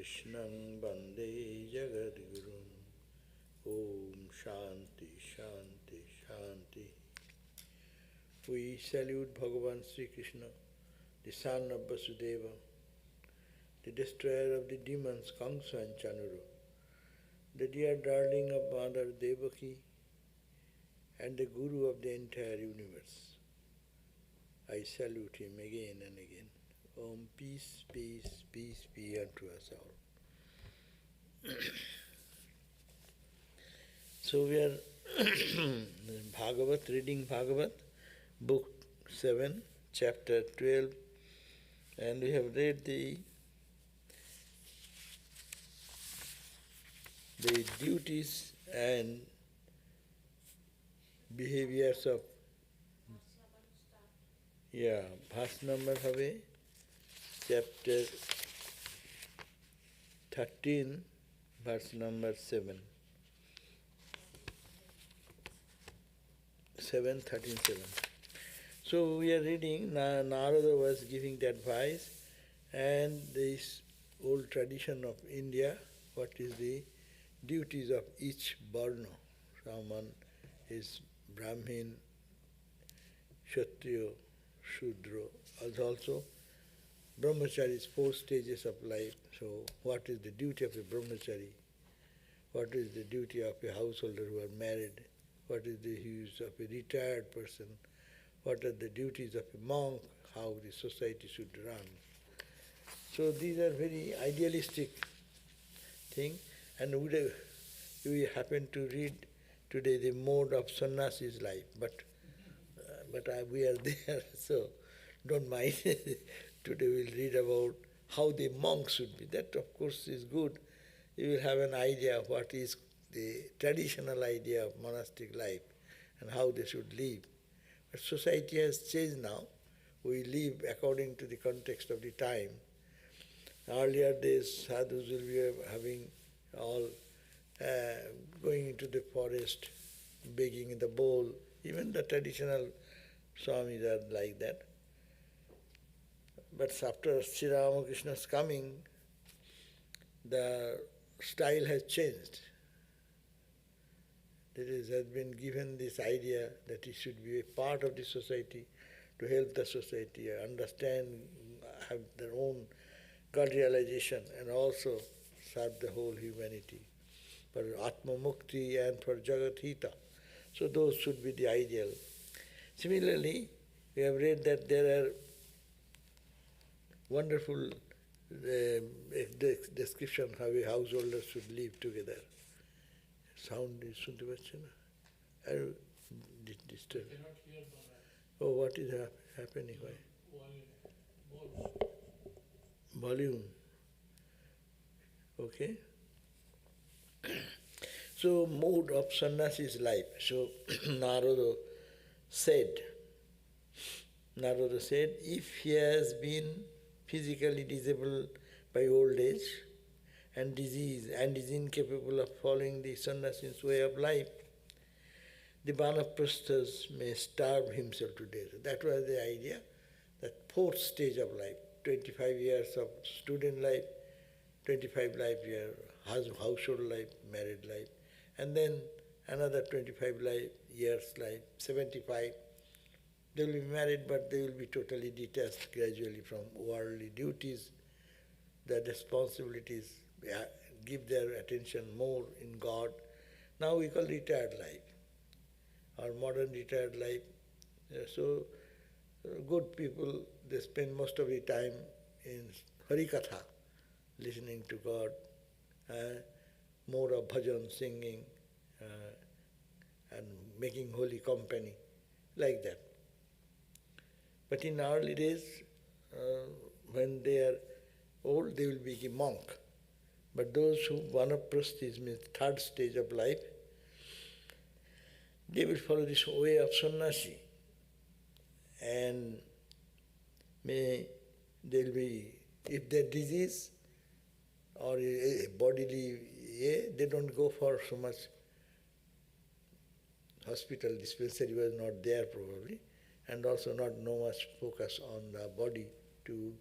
Krishnang Bande Jagadgurun. Om Shanti Shanti Shanti. We salute Bhagavan Sri Krishna, the son of Vasudeva, the destroyer of the demons Kamsa and Chanuru, the dear darling of Mother Devaki, and the Guru of the entire universe. I salute him again and again. Om, peace, peace, peace be unto us all. So we are reading Bhagavat, book 7, chapter 12, and we have read the duties and behaviors of verse number have chapter 13, verse number 7. 7. So we are reading, Narada was giving the advice, and this old tradition of India, what is the duties of each varna. Someone is Brahmin, Kshatriya, Shudra, also Brahmachari is 4 stages of life. So what is the duty of a Brahmachari? What is the duty of a householder who are married? What is the duties of a retired person? What are the duties of a monk? How the society should run? So these are very idealistic things. And we happen to read today the mode of sannyasi's life, but we are there, so don't mind. Today we'll read about how the monk should be. That of course is good. You will have an idea of what is the traditional idea of monastic life and how they should live. But society has changed now. We live according to the context of the time. Earlier days, sadhus will be having all going into the forest, begging in the bowl. Even the traditional swamis are like that. But after Sri Ramakrishna's coming, the style has changed. There has been given this idea that he should be a part of the society, to help the society, understand, have their own God realization, and also serve the whole humanity for Atma Mukti and for Jagat Hita. So those should be the ideal. Similarly, we have read that there are wonderful description how a householder should live together. Sound is sunte paচ্ছে না? Are you disturbed? I cannot hear the Oh, what is happening? Why? Volume. Okay. So, mode of sannyasi's life. So, Narada said, if he has been physically disabled by old age and disease and is incapable of following the sannyasi's way of life, the vanaprasthas may starve himself to death. That was the idea, that 4th stage of life, 25 years of student life, 25 years household life, married life, and then another 25 years life, 75. They will be married, but they will be totally detached gradually from worldly duties, their responsibilities, give their attention more in God. Now we call retired life, or modern retired life. So good people, they spend most of the time in Harikatha, listening to God, more of bhajan, singing, and making holy company, like that. But in early days, when they are old, they will be a monk. But those who vanaprasthis, means 3rd stage of life, they will follow this way of sannyasi. And they'll be, if their disease or a bodily, they don't go for so much hospital, dispensary was not there probably, and also not no much focus on the body to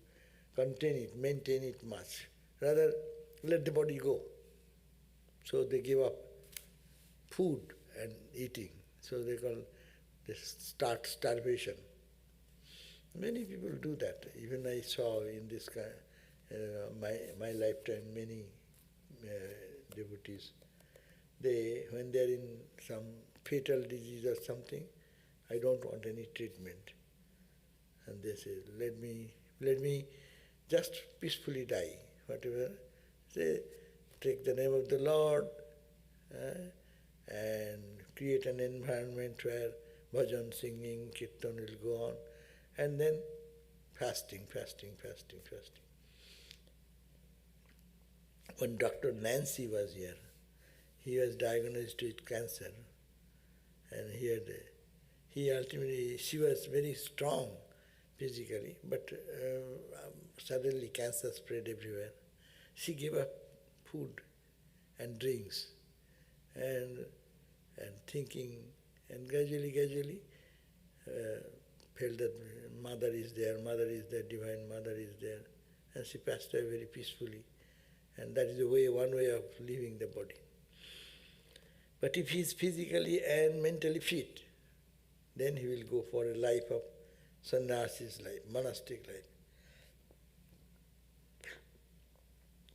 contain it, maintain it much. Rather, let the body go. So they give up food and eating. So they call this starvation. Many people do that. Even I saw in this my lifetime many devotees. When they are in some fatal disease or something, I don't want any treatment. And they say, let me just peacefully die, whatever. Say, take the name of the Lord and create an environment where bhajan, singing, kirtan will go on, and then fasting. When Dr. Nancy was here, he was diagnosed with cancer, and she was very strong physically, but suddenly cancer spread everywhere. She gave up food and drinks and thinking, and gradually felt that Mother is there, Divine Mother is there, and she passed away very peacefully. And that is one way of leaving the body. But if he is physically and mentally fit, then he will go for a life of sannyasi's life, monastic life.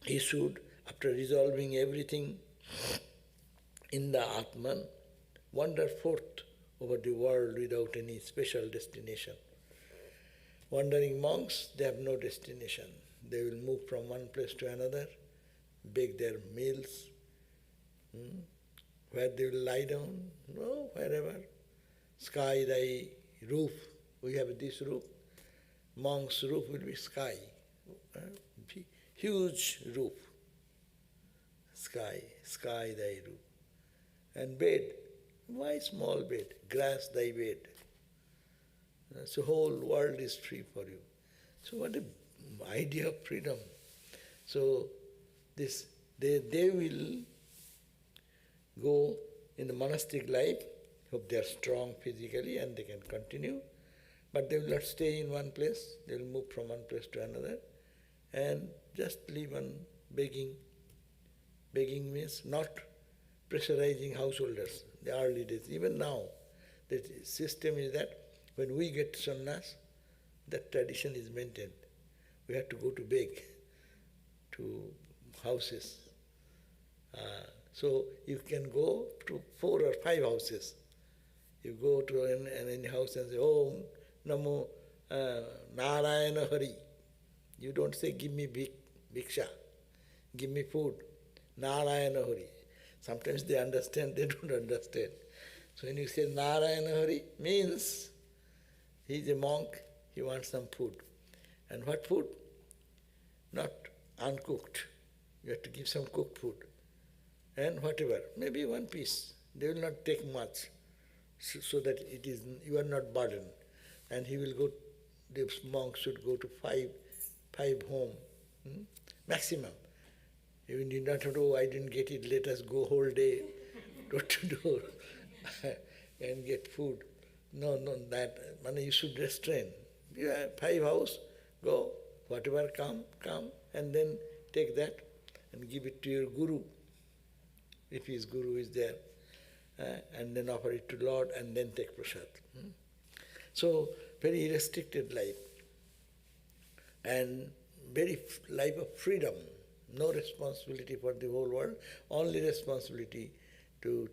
He should, after resolving everything in the Atman, wander forth over the world without any special destination. Wandering monks, they have no destination. They will move from one place to another, beg their meals, where they will lie down, no, wherever. Sky, thy roof, we have this roof. Monk's roof will be sky, huge roof. Sky, thy roof. And bed, why small bed? Grass, thy bed. So whole world is free for you. So what an idea of freedom. So they will go in the monastic life. Hope they are strong physically and they can continue, but they will not stay in one place. They will move from one place to another and just live on begging. Begging means not pressurizing householders. The early days, even now, the system is that when we get sannyas, that tradition is maintained. We have to go to beg to houses. So you can go to 4 or 5 houses. You go to any house and say, Om Namo Narayana Hari. You don't say, give me bhiksha, give me food. Narayana Hari. Sometimes they understand, they don't understand. So when you say Narayana Hari, means he is a monk, he wants some food. And what food? Not uncooked. You have to give some cooked food. And whatever, maybe one piece. They will not take much, so that you are not burdened. And he will go, the monk should go to five home, maximum. You need not have to, I didn't get it, let us go whole day door to door and get food. No, that, you should restrain. You have 5 house, go, whatever come, and then take that and give it to your guru, if his guru is there, and then offer it to Lord and then take prasad. So, very restricted life and very life of freedom, no responsibility for the whole world, only responsibility to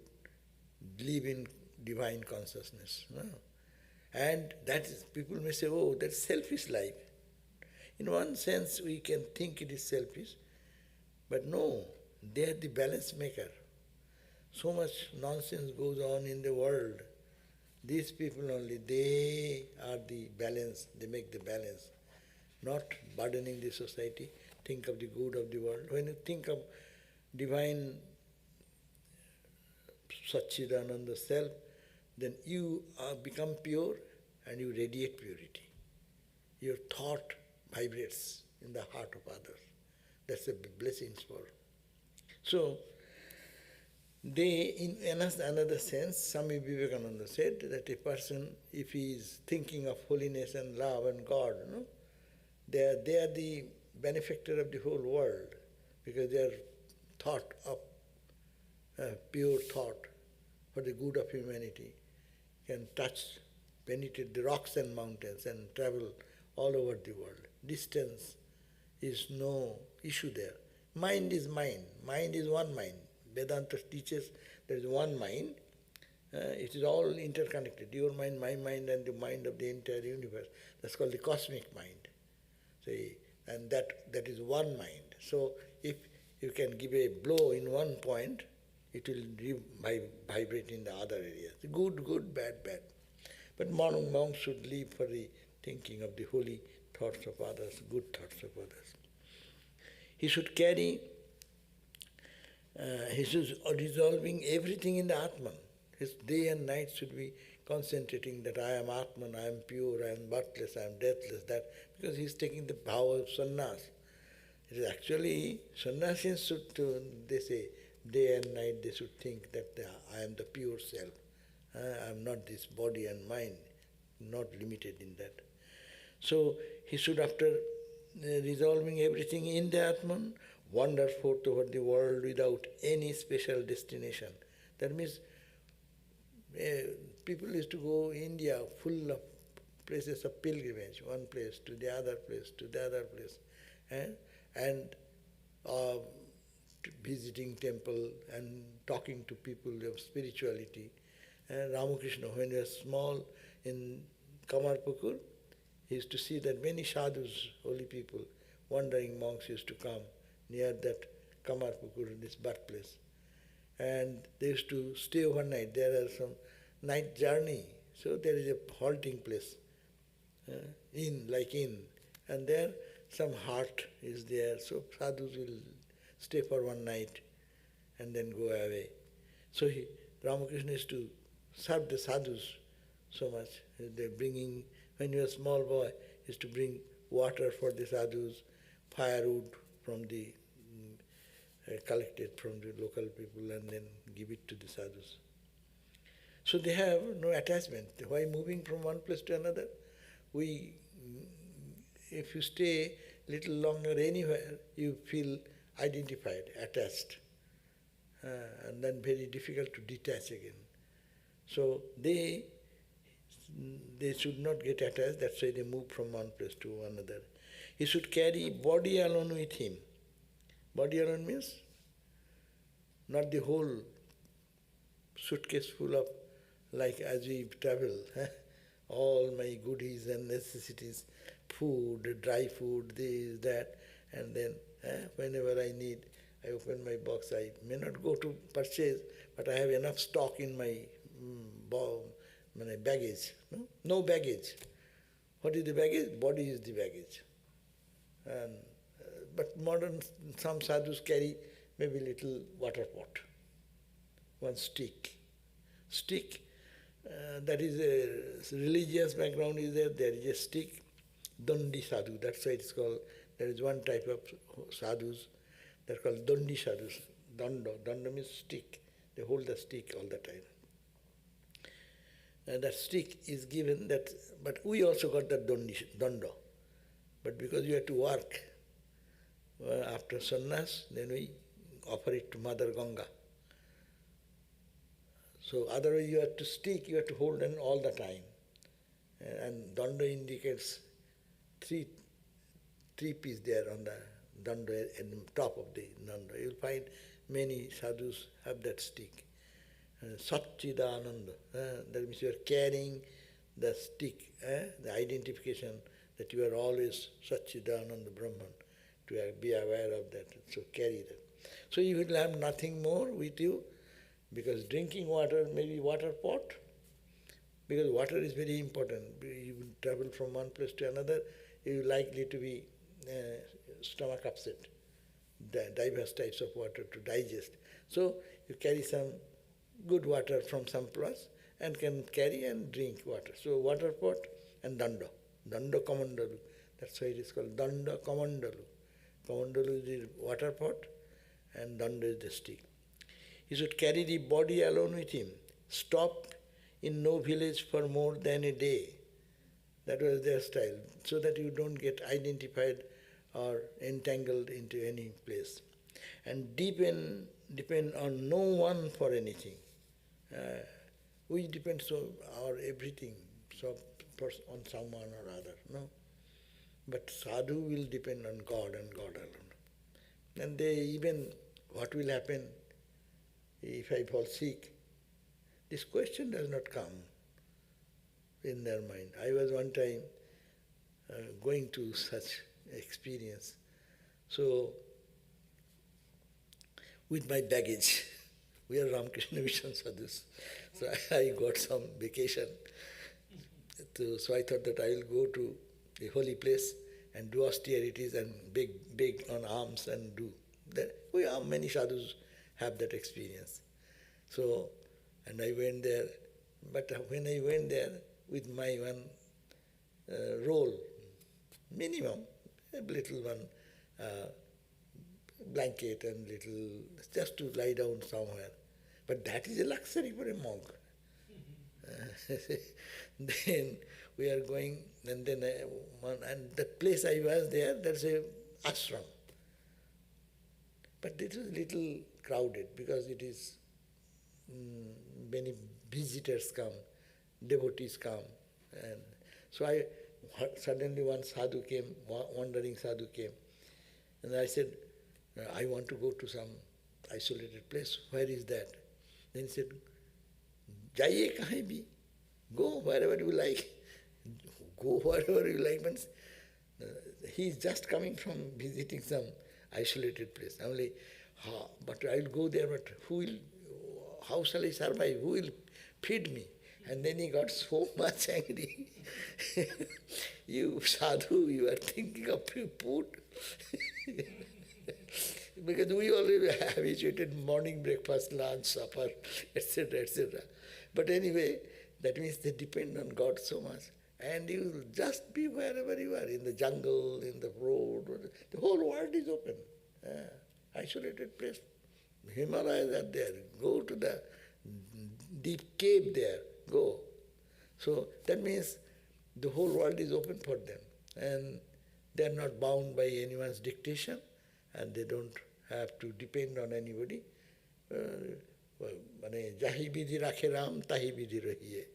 live in divine consciousness. And that is, people may say, oh, that's selfish life. In one sense, we can think it is selfish, but no, they are the balance maker. So much nonsense goes on in the world. These people only, they are the balance, they make the balance, not burdening the society. Think of the good of the world. When you think of divine Satchidananda self, then you become pure and you radiate purity. Your thought vibrates in the heart of others. That's a blessing for. So, they, in another sense, Swami Vivekananda said that a person, if he is thinking of holiness and love and God, they are the benefactor of the whole world. because they are thought of, pure thought for the good of humanity, can touch, penetrate the rocks and mountains and travel all over the world. Distance is no issue there. Mind is mind. Mind is one mind. Vedanta teaches there is one mind. It is all interconnected. Your mind, my mind, and the mind of the entire universe. That's called the cosmic mind. See, and that is one mind. So if you can give a blow in one point, it will vibrate in the other areas. Good, good, bad, bad. But monks should live for the thinking of the holy thoughts of others, good thoughts of others. He should carry, he should resolving everything in the Atman. His day and night should be concentrating that I am Atman, I am pure, I am birthless, I am deathless, that because he is taking the vow of sannyas. It is actually, sannyasins should, they say, day and night they should think that I am the pure self. I am not this body and mind, not limited in that. So he should, after resolving everything in the Atman, wander forth over the world without any special destination. That means people used to go India full of places of pilgrimage, one place to the other place, to the other place, and visiting temple and talking to people of spirituality. Ramakrishna, when he was small in Kamarpukur, he used to see that many sadhus, holy people, wandering monks used to come near that Kamarpukur, this birthplace. And they used to stay overnight. There are some night journey. So there is a halting place, inn, and there some hut is there. So sadhus will stay for one night and then go away. So Ramakrishna used to serve the sadhus so much. They bringing, when he was a small boy, he used to bring water for the sadhus, firewood from the collected from the local people, and then give it to the sadhus. So they have no attachment. Why moving from one place to another? If you stay little longer anywhere, you feel identified, attached, and then very difficult to detach again. So they should not get attached, that's why they move from one place to another. He should carry body alone with him. Body alone means not the whole suitcase full of, like as we travel, all my goodies and necessities, food, dry food, this, that, and then whenever I need, I open my box. I may not go to purchase, but I have enough stock in my baggage. No baggage. What is the baggage? Body is the baggage. And but modern, some sadhus carry maybe little water pot, one stick. That is a religious background is there. There is a stick, Dandi sadhu. That's why it's called. There is one type of sadhus. They're called Dandi sadhus. Danda means stick. They hold the stick all the time. And that stick is given that, but we also got that danda. But because you have to work after sannyas, then we offer it to Mother Ganga. So otherwise you have to stick, you have to hold on all the time. And danda indicates three pieces there on the danda and top of the danda. You'll find many sadhus have that stick. Satchidananda, that means you are carrying the stick, the identification that you are always Satchidananda Brahman, to be aware of that, so carry that. So you will have nothing more with you, because drinking water, maybe water pot, because water is very important. You will travel from one place to another, you are likely to be stomach upset, diverse types of water to digest. So you carry some good water from some place and can carry and drink water. So water pot and danda kamandalu. That's why it is called danda kamandalu. Kamandalu is the water pot and danda is the stick. He should carry the body alone with him. Stop in no village for more than a day. That was their style, so that you don't get identified or entangled into any place. and depend on no one for anything. We depend our everything on someone or other, no? But sadhu will depend on God and God alone. And they even, what will happen if I fall sick? This question does not come in their mind. I was one time going to such experience. So, with my baggage, we are Ramakrishna Mission sadhus. So I got some vacation. So I thought that I will go to a holy place and do austerities and beg on alms and do that. Many sadhus have that experience. So, and I went there, but when I went there with my one roll, minimum, a little one blanket and little, just to lie down somewhere. But that is a luxury for a monk. Then we are going, and then and the place I was there, there's a ashram. But it was a little crowded because it is many visitors come, devotees come, and so suddenly one sadhu came, wandering sadhu came, and I said, I want to go to some isolated place. Where is that? Then he said, Jaiye kahin bhi, go wherever you like. Go wherever you like means he is just coming from visiting some isolated place. Only, but I will go there, but how shall I survive? Who will feed me? And then he got so much angry. You sadhu, you are thinking of food. Because we already habituated morning breakfast, lunch, supper, etc., etc. But anyway, that means they depend on God so much. And you will just be wherever you are, in the jungle, in the road, the whole world is open. Isolated place. Himalayas are there. Go to the deep cave there. Go. So that means the whole world is open for them. And they are not bound by anyone's dictation, and they don't have to depend on anybody. Jahi vidhi rakhe Ram, tahi vidhi rahiye.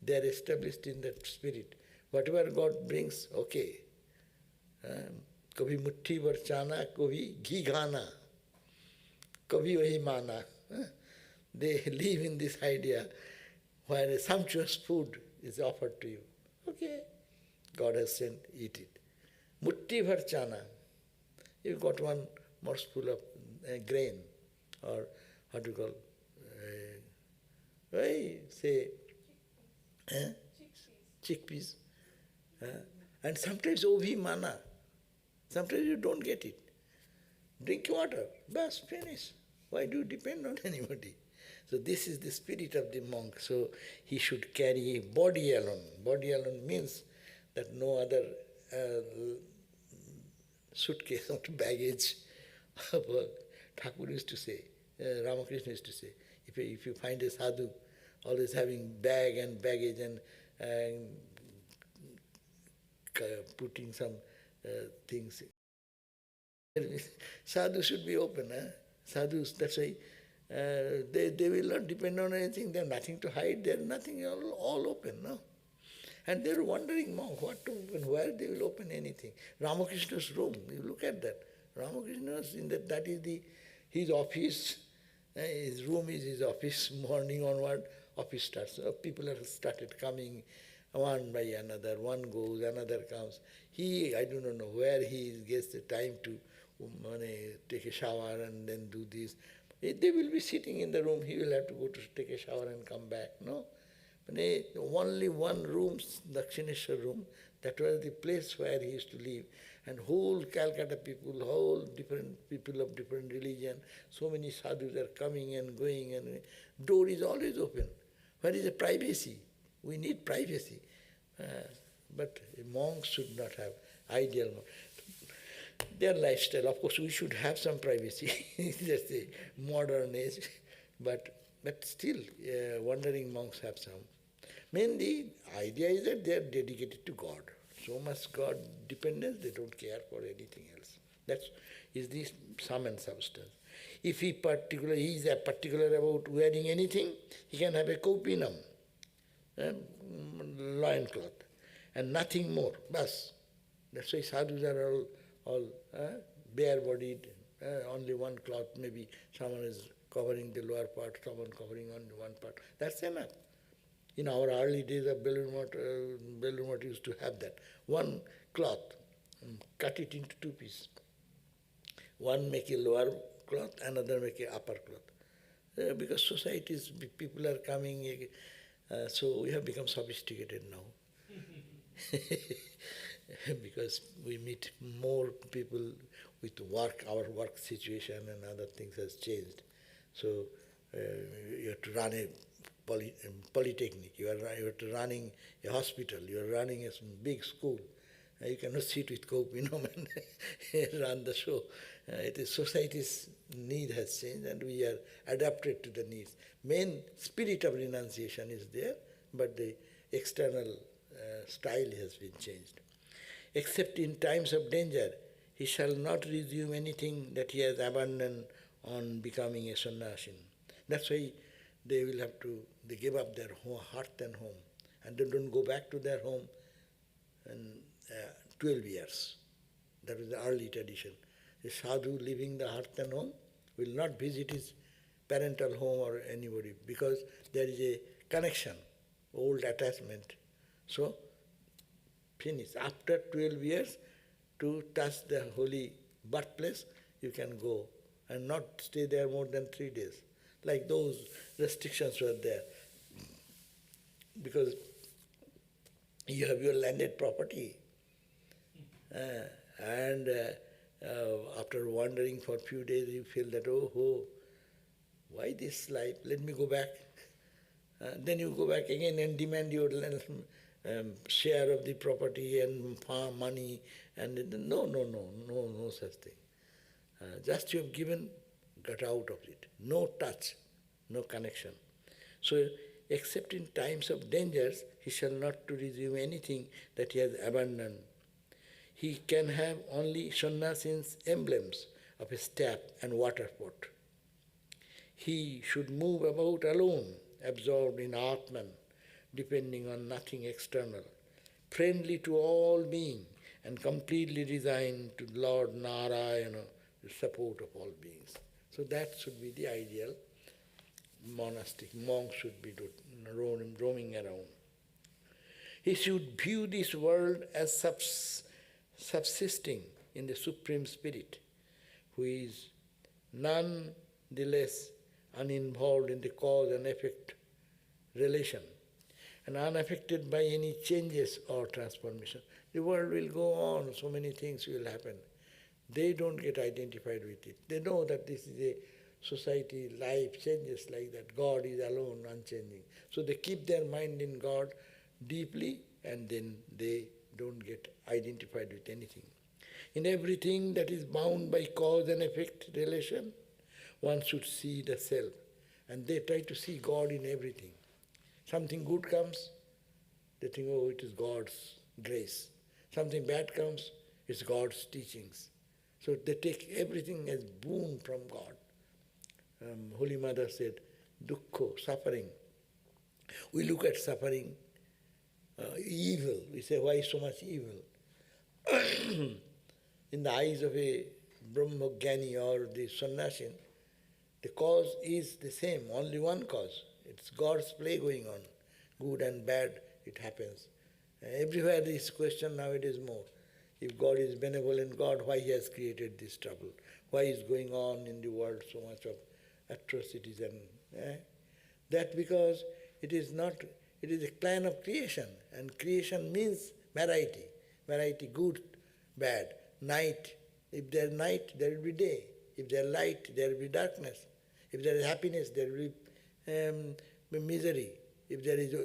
They are established in that spirit. Whatever God brings, okay. Kabhi mutti bhar chana, kabhi ghee ghana, kabhi wahi mana. They live in this idea where a sumptuous food is offered to you. Okay, God has sent, eat it. Mutti bhar chana. You got one morsel of grain, or what do you call, chickpeas. And sometimes ovi mana. Sometimes you don't get it. Drink water, bas, finish. Why do you depend on anybody? So this is the spirit of the monk. So he should carry a body alone. Body alone means that no other suitcase or baggage. Thakur used to say, Ramakrishna used to say, if you find a sadhu always having bag and baggage and putting some things, sadhu should be open. Sadhus, that's why they will not depend on anything. They have nothing to hide. They have nothing, all open. No? And they are wondering, monk, what to open, where they will open anything. Ramakrishna's room, you look at that. Ramakrishna's, that is his office. His room is his office. Morning onward, office starts. People have started coming one by another. One goes, another comes. I do not know where he gets the time to take a shower and then do this. They will be sitting in the room. He will have to go to take a shower and come back. No? Only one room, Dakshineshwar room, that was the place where he used to live. And whole Calcutta people, whole different people of different religion, so many sadhus are coming and going, and door is always open. Where is the privacy? We need privacy. But a monk should not have ideal monk. Their lifestyle, of course, we should have some privacy. That's the modern age. But still, wandering monks have some. Mainly, idea is that they are dedicated to God. so much God dependence, they don't care for anything else. That is the sum and substance. If he is particular about wearing anything, he can have a kopinam, loincloth, and nothing more. Bas. That's why sadhus are all bare-bodied, only one cloth, maybe someone is covering the lower part, someone covering only one part. That's enough. In our early days of Belur used to have that. One cloth, cut it into two pieces. One make a lower cloth, another make a upper cloth. Because societies, people are coming, so we have become sophisticated now. Because we meet more people with work, our work situation and other things has changed. So you have to run a polytechnic, you are running a hospital, you are running a big school. You cannot sit with kopinam and run the show. It is society's need has changed and we are adapted to the needs. Main spirit of renunciation is there, but the external style has been changed. Except in times of danger, he shall not resume anything that he has abandoned on becoming a sannyasin. That's why they give up their hearth and home, and they don't go back to their home in 12 years. That is the early tradition. A sadhu leaving the hearth and home will not visit his parental home or anybody because there is a connection, old attachment. So, finish. After 12 years, to touch the holy birthplace, you can go and not stay there more than 3 days. Like those restrictions were there. Because you have your landed property. And after wandering for a few days, you feel that, oh, why this life? Let me go back. Then you go back again and demand your share of the property and farm money. And no such thing. Just you have given, got out of it. No touch, no connection. So, except in times of dangers, he shall not to resume anything that he has abandoned. He can have only sannyasin's emblems of a staff and water pot. He should move about alone, absorbed in Atman, depending on nothing external, friendly to all beings, and completely resigned to Lord Narayana, the support of all beings. So that should be the ideal monastic. Monks should be roaming around. He should view this world as subsisting in the Supreme Spirit, who is none the less uninvolved in the cause and effect relation, and unaffected by any changes or transformation. The world will go on, so many things will happen. They don't get identified with it. They know that this is a society, life changes like that. God is alone, unchanging. So they keep their mind in God deeply, and then they don't get identified with anything. In everything that is bound by cause and effect relation, one should see the self. And they try to see God in everything. Something good comes, they think, oh, it is God's grace. Something bad comes, it's God's teachings. So they take everything as boon from God. Holy Mother said, dukkha, suffering. We look at suffering, evil. We say, why so much evil? In the eyes of a Brahmajnani or the Sannyasin, the cause is the same, only one cause. It's God's play going on. Good and bad, it happens. Everywhere this question nowadays more. If God is benevolent God, why He has created this trouble? Why is going on in the world so much of atrocities and that because it is a plan of creation, and creation means variety. Variety, good, bad, night. If there is night, there will be day. If there is light, there will be darkness. If there is happiness, there will be misery. If there is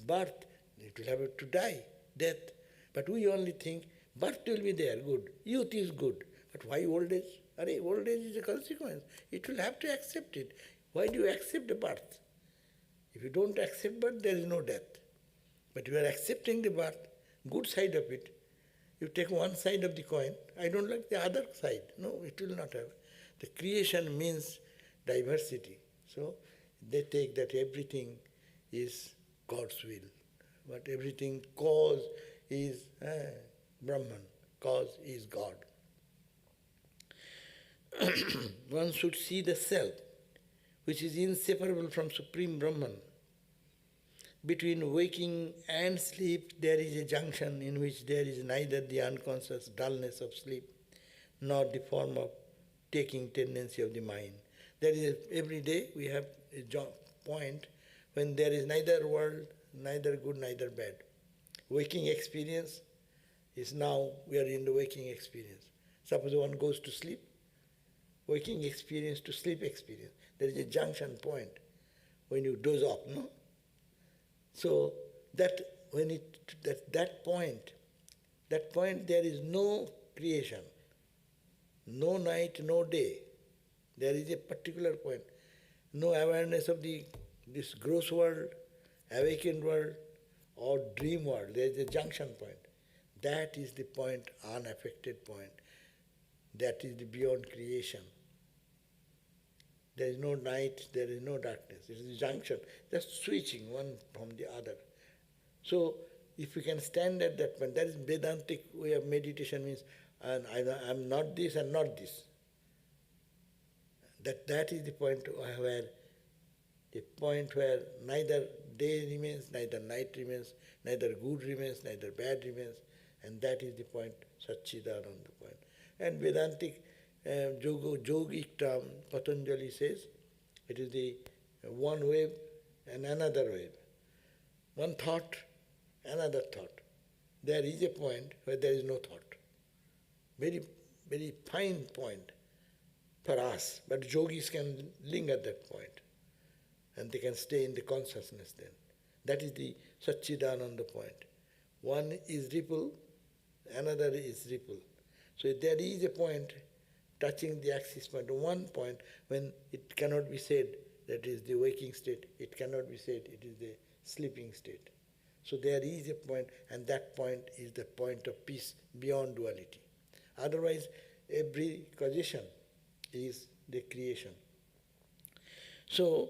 birth, it will have to die, death. But we only think birth will be there, good. Youth is good. But why old age? Old age is a consequence. It will have to accept it. Why do you accept the birth? If you don't accept birth, there is no death. But you are accepting the birth, good side of it. You take one side of the coin, I don't like the other side. No, it will not have. The creation means diversity. So they take that everything is God's will. But everything, cause is Brahman, cause is God. One should see the self, which is inseparable from Supreme Brahman. Between waking and sleep, there is a junction in which there is neither the unconscious dullness of sleep, nor the form of taking tendency of the mind. There is every day we have a point when there is neither world, neither good, neither bad. Waking experience is now, we are in the waking experience. Suppose one goes to sleep, waking experience to sleep experience. There is a junction point when you doze off, no? So that point there is no creation, no night, no day. There is a particular point, no awareness of this gross world, awakened world, or dream world. There is a junction point. That is the point, unaffected point. That is the beyond creation. There is no night, there is no darkness. It is a junction, just switching one from the other. So if we can stand at that point, that is Vedantic way of meditation, means I am not this and not this. That is the point where neither day remains, neither night remains, neither good remains, neither bad remains, and that is the point, Satchidananda point. And Vedantic yogic term, Patanjali says, it is the one wave and another wave. One thought, another thought. There is a point where there is no thought. Very, very fine point for us, but yogis can linger at that point and they can stay in the consciousness then. That is the Satchidananda point. One is ripple, another is ripple. So there is a point touching the axis point, one point when it cannot be said that is the waking state, it cannot be said it is the sleeping state. So there is a point, and that point is the point of peace beyond duality. Otherwise, every causation is the creation. So,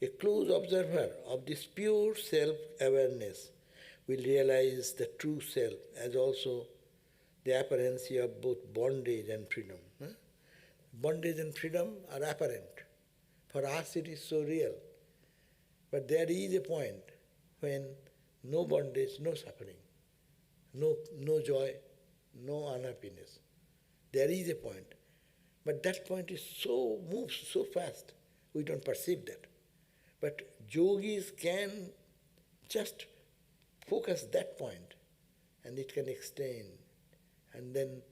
a close observer of this pure self-awareness will realize the true self as also the apparency of both bondage and freedom. Bondage and freedom are apparent. For us it is so real. But there is a point when no bondage, no suffering, no joy, no unhappiness. There is a point. But that point moves so fast, we don't perceive that. But yogis can just focus that point and it can extend. And then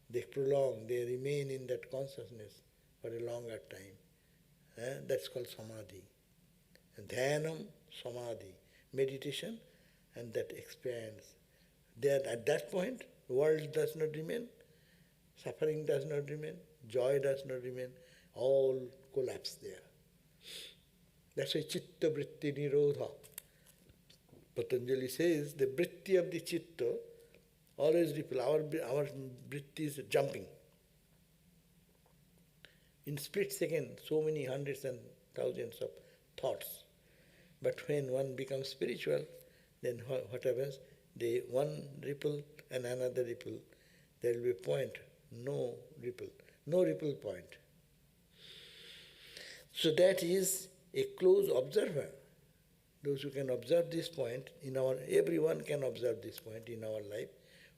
they prolong, they remain in that consciousness for a longer time. That's called samadhi. And dhanam, samadhi, meditation, and that expands. There, at that point, world does not remain, suffering does not remain, joy does not remain, all collapse there. That's why chitta vritti nirodha. Patanjali says the vritti of the chitta always ripple. Our vritti is jumping. In split second, so many hundreds and thousands of thoughts. But when one becomes spiritual, then what happens? One ripple and another ripple. There will be a point, no ripple point. So that is a close observer. Those who can observe this point, everyone can observe this point in our life,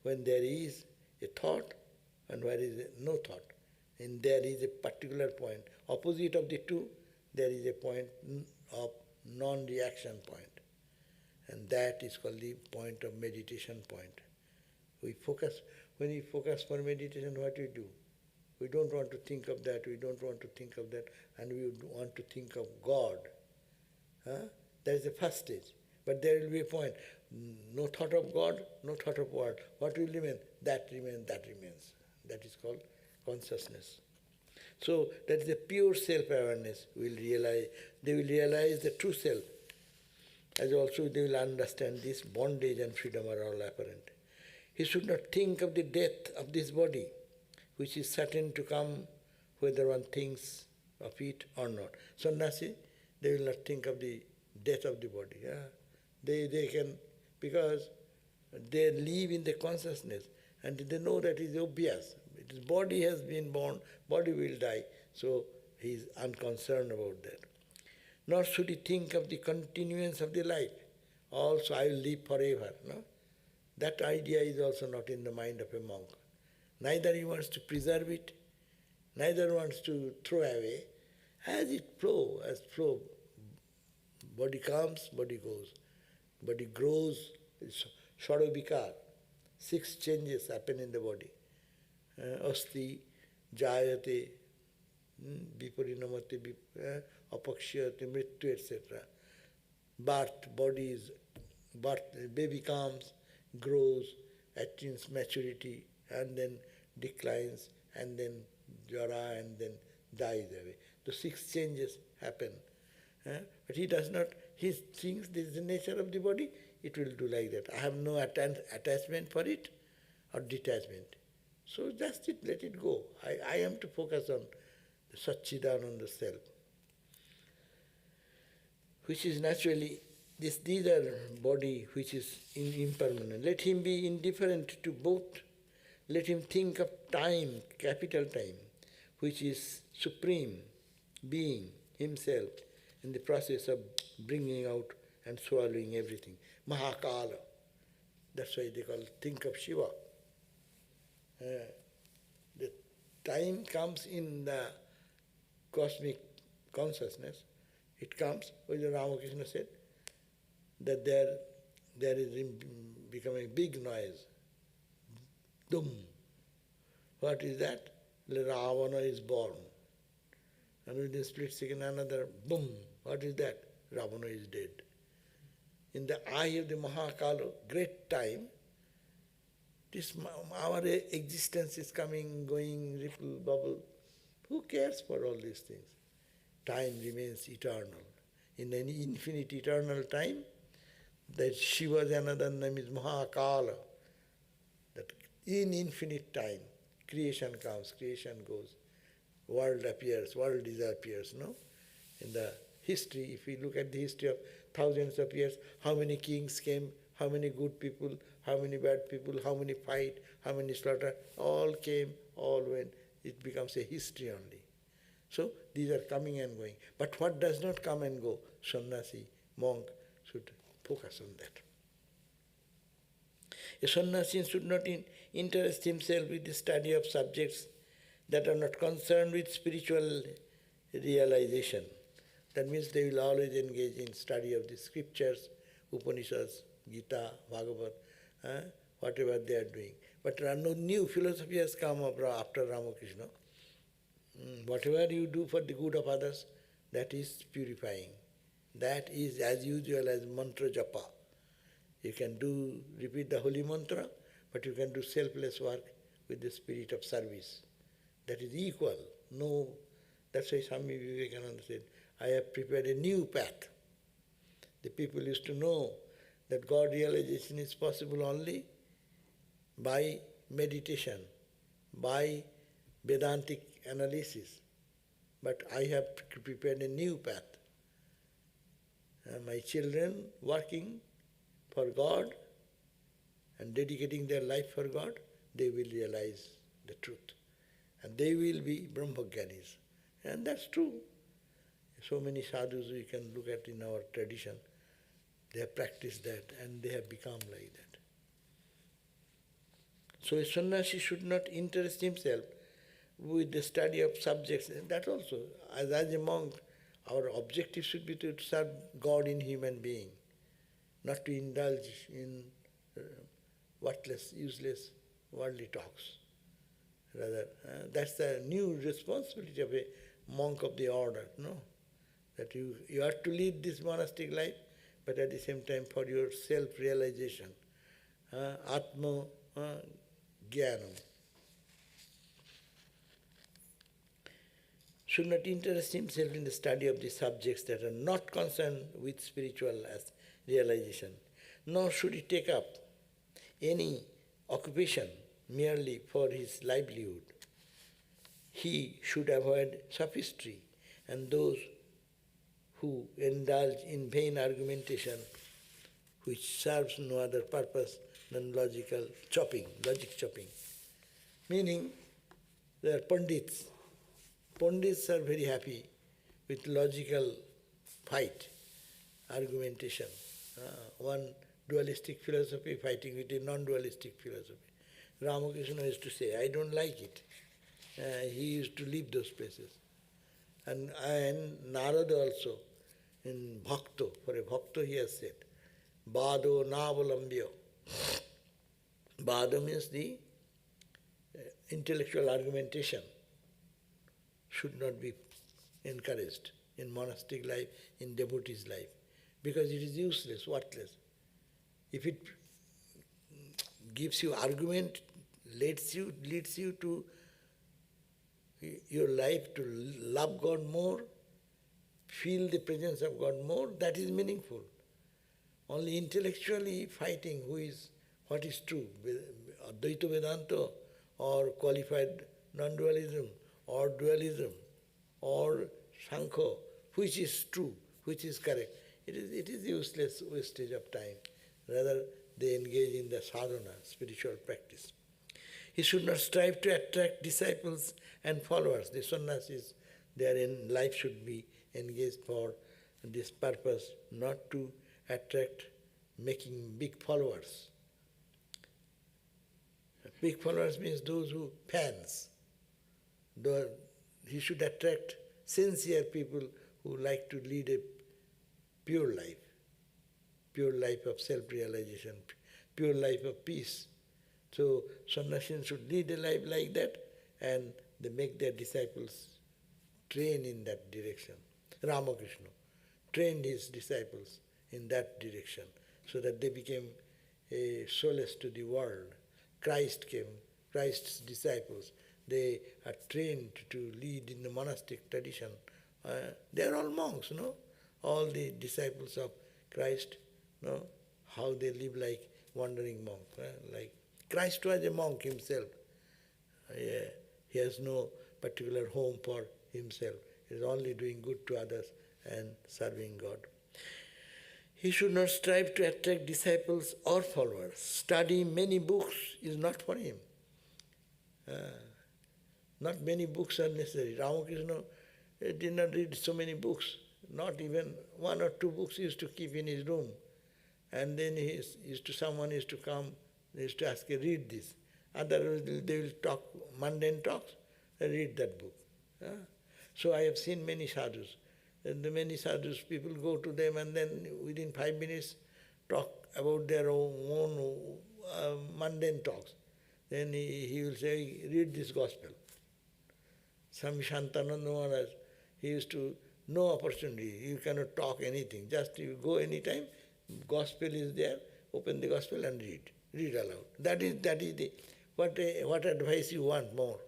when there is a thought and where is no thought. And there is a particular point. Opposite of the two, there is a point of non-reaction point. And that is called the point of meditation point. When we focus for meditation, what we do? We don't want to think of that, we don't want to think of that, and we want to think of God. That is the first stage. But there will be a point. No thought of God, no thought of world. What will remain? That remains. That is called consciousness. So that is the pure self-awareness. They will realize the true self. As also they will understand this bondage and freedom are all apparent. He should not think of the death of this body, which is certain to come whether one thinks of it or not. Sannyasi, they will not think of the death of the body. Yeah? They can, because they live in the consciousness and they know that it is obvious. His body has been born, body will die, so he is unconcerned about that. Nor should he think of the continuance of the life. Also, I will live forever. No? That idea is also not in the mind of a monk. Neither he wants to preserve it, neither wants to throw away. As it flow, body comes, body goes. Body grows, Shadobikar. 6 changes happen in the body. Asti, Jayate, Viparinamate, Apakshayate, Mrityu, etc. Birth, baby comes, grows, attains maturity, and then declines, and then jara, and then dies away. The 6 changes happen. But he does not, he thinks this is the nature of the body, it will do like that. I have no attachment for it or detachment. So just let it go. I am to focus on the Satchidananda self, which is naturally, these are body which is impermanent. Let him be indifferent to both. Let him think of time, capital time, which is supreme being himself in the process of bringing out and swallowing everything. Mahakala. That's why they think of Shiva. The time comes in the cosmic consciousness. It comes, as Ramakrishna said, that there is becoming big noise. Dum. What is that? Ravana is born. And within a split second another boom. What is that? Ravana is dead. In the eye of the Mahakala, great time, our existence is coming, going, ripple, bubble. Who cares for all these things? Time remains eternal. In an infinite eternal time, that Shiva's another name is Mahakala. That in infinite time, creation comes, creation goes. World appears, world disappears, no? In the history, if we look at the history of thousands of years, how many kings came, how many good people, how many bad people, how many fight, how many slaughter, all came, all went. It becomes a history only. So these are coming and going. But what does not come and go? Sannyasi, monk should focus on that. A sannyasi should not interest himself with the study of subjects that are not concerned with spiritual realization. That means they will always engage in study of the scriptures, Upanishads, Gita, Bhagavad, whatever they are doing. But no new philosophy has come after Ramakrishna. Whatever you do for the good of others, that is purifying. That is as usual as mantra japa. You can repeat the holy mantra, but you can do selfless work with the spirit of service. That is equal. No, that's why Swami Vivekananda said, I have prepared a new path. The people used to know that God realization is possible only by meditation, by Vedantic analysis. But I have prepared a new path. My children working for God and dedicating their life for God, they will realize the truth. And they will be Brahmagyanis. And that's true. So many sadhus we can look at in our tradition, they have practiced that and they have become like that. So a sannyasi should not interest himself with the study of subjects. And that also, as a monk, our objective should be to serve God in human being, not to indulge in worthless, useless, worldly talks. Rather, that's the new responsibility of a monk of the order, no? That you have to lead this monastic life, but at the same time for your self-realization, Atma Jnanam. Should not interest himself in the study of the subjects that are not concerned with spiritual realization. Nor should he take up any occupation merely for his livelihood. He should avoid sophistry and those who indulge in vain argumentation which serves no other purpose than logic chopping. Meaning, there are Pandits. Pandits are very happy with logical fight, argumentation. One dualistic philosophy fighting with a non-dualistic philosophy. Ramakrishna used to say, I don't like it. He used to leave those places. And Narada also, in Bhakto, for a Bhakta he has said, Bado navalambhyo. Bada means the intellectual argumentation should not be encouraged in monastic life, in devotee's life, because it is useless, worthless. If it gives you argument, leads you to your life to love God more, feel the presence of God more, that is meaningful. Only intellectually fighting what is true, Advaita Vedanta or qualified non-dualism or dualism or Sankhya, which is true, which is correct. It is useless wastage of time. Rather, they engage in the sadhana, spiritual practice. He should not strive to attract disciples and followers. The sannyasis, their life should be engaged for this purpose, not to attract, making big followers. Big followers means those who fans. He should attract sincere people who like to lead a pure life of self-realization, pure life of peace. So sannyasis should lead a life like that, and they make their disciples train in that direction. Ramakrishna trained his disciples in that direction so that they became a solace to the world. Christ came, Christ's disciples, they are trained to lead in the monastic tradition. They are all monks, no? All the disciples of Christ, no? How they live like wandering monks. Like Christ was a monk himself. He has no particular home for himself. He is only doing good to others and serving God. He should not strive to attract disciples or followers. Study many books is not for him. Not many books are necessary. Ramakrishna did not read so many books. Not even 1 or 2 books he used to keep in his room. And then someone used to come, they used to ask, read this. Otherwise they will talk, mundane talks, read that book. So I have seen many sadhus. And the many sadhus, people go to them and then within 5 minutes talk about their own mundane talks. Then he will say, read this gospel. Swami Shantananda Maharaj, he used to, no opportunity, you cannot talk anything, just you go anytime, gospel is there, open the gospel and read aloud. That is the, what advice you want more?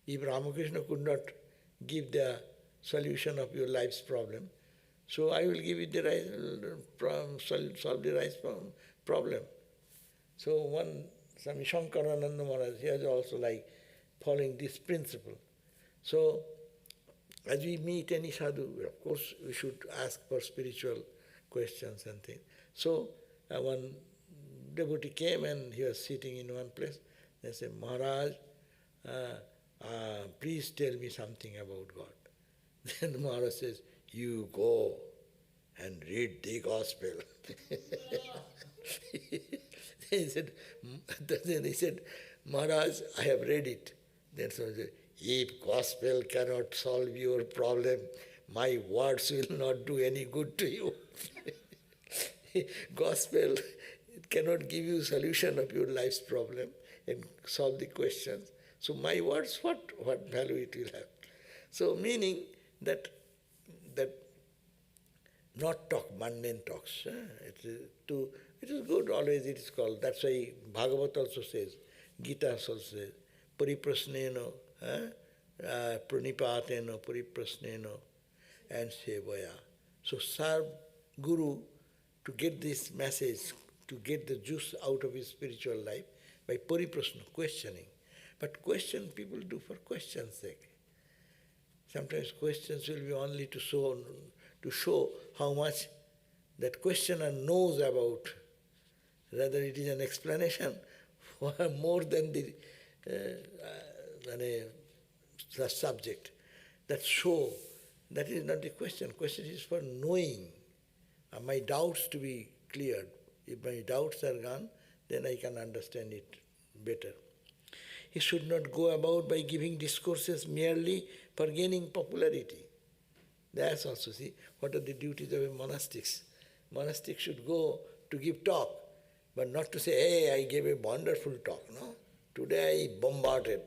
If Ramakrishna could not give the solution of your life's problem, so I will give you the right, solve the right problem. So one, Swami Shankarananda Maharaj, he was also like following this principle. So as we meet any sadhu, of course we should ask for spiritual questions and things. So one devotee came and he was sitting in one place. They said, Maharaj, please tell me something about God. Then the Maharaj says, you go and read the gospel. He said, Maharaj, I have read it. Then someone said, if gospel cannot solve your problem, my words will not do any good to you. Gospel cannot give you solution of your life's problem and solve the questions. So my words, what value it will have? So meaning that not talk mundane talks. It is good always, it is called. That's why Bhagavatam also says, Gita also says, pariprasneno, pranipateno, pariprasneno, and sevaya. So serve Guru to get this message, to get the juice out of his spiritual life by pariprashna, questioning. But question people do for question's sake. Sometimes questions will be only to show how much that questioner knows about. Rather it is an explanation for more than the subject. That show, that is not the question. Question is for knowing. My doubts to be cleared. If my doubts are gone, then I can understand it better. He should not go about by giving discourses merely for gaining popularity. That's also, see, what are the duties of a monastics? Monastics should go to give talk, but not to say, hey, I gave a wonderful talk, no? Today I bombarded.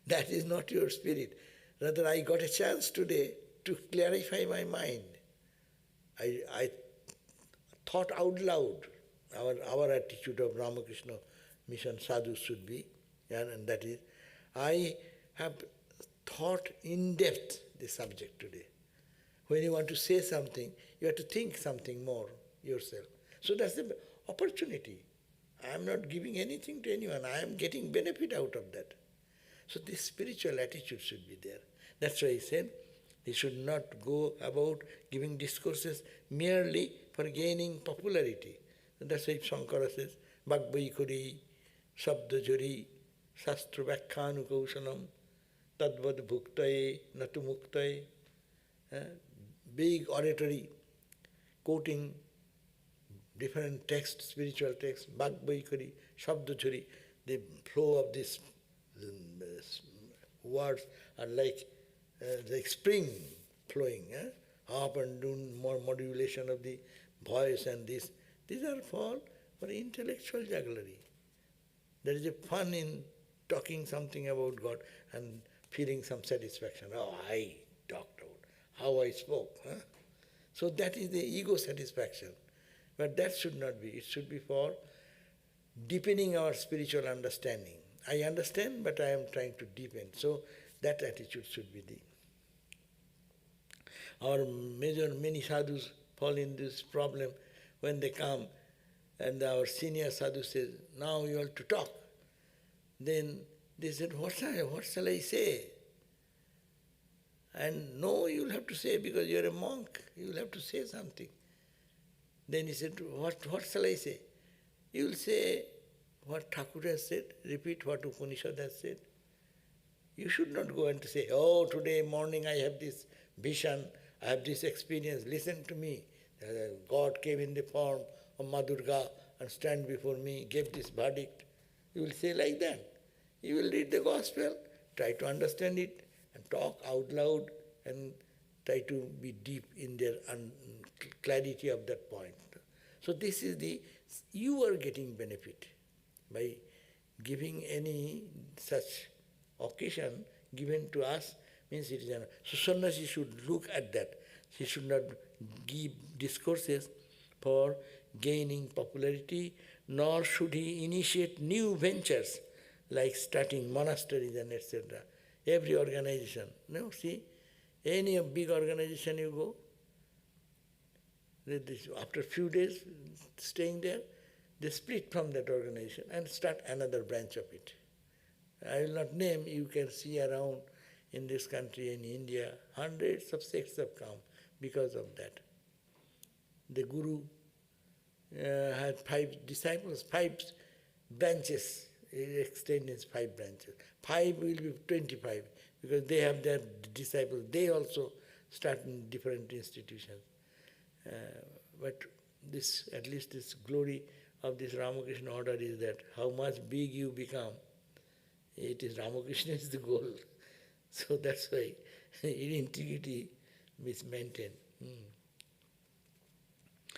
That is not your spirit. Rather, I got a chance today to clarify my mind. I thought out loud. Our attitude of Ramakrishna mission sadhus should be, and that is, I have thought in depth the subject today. When you want to say something, you have to think something more yourself. So that's the opportunity. I am not giving anything to anyone. I am getting benefit out of that. So this spiritual attitude should be there. That's why he said, he should not go about giving discourses merely for gaining popularity. And that's why Shankara says, Bhagvaikuri, Sabdajari, Sastra Vyakhanu Kausalam, Tadvad Bhuktaye, Natu Muktaye. Big oratory, quoting different texts, spiritual texts, Bhagvaikuri, Sabdajari, the flow of these words are like spring flowing, up and down, more modulation of the voice and this. These are all for intellectual jugglery. There is a fun in talking something about God and feeling some satisfaction. Oh, I talked about how I spoke. So that is the ego satisfaction. But that should not be. It should be for deepening our spiritual understanding. I understand, but I am trying to deepen. So that attitude should be many sadhus fall in this problem when they come and our senior sadhu says, now you have to talk. Then they said, what shall I say? And no, you will have to say because you are a monk, you will have to say something. Then he said, what shall I say? You will say what Thakur has said, repeat what Upanishad has said. You should not go and say, oh, today morning I have this vision, I have this experience, listen to me. God came in the form of Ma Durga and stand before me, gave this verdict. You will say like that. You will read the gospel, try to understand it, and talk out loud and try to be deep in their clarity of that point. So this is you are getting benefit by giving any such occasion given to us, means it is an. So sannyasi should look at that. He should not give discourses for gaining popularity, nor should he initiate new ventures like starting monasteries and etc. Every organization. No, see, any big organization you go, after a few days staying there, they split from that organization and start another branch of it. I will not name, you can see around in this country, in India, hundreds of sects have come because of that. The Guru had 5 disciples, 5 branches, he extends 5 branches. 5 will be 25 because they have their disciples. They also start in different institutions. But this, at least this glory of this Ramakrishna order is that how much big you become, it is Ramakrishna is the goal. So that's why integrity is maintained.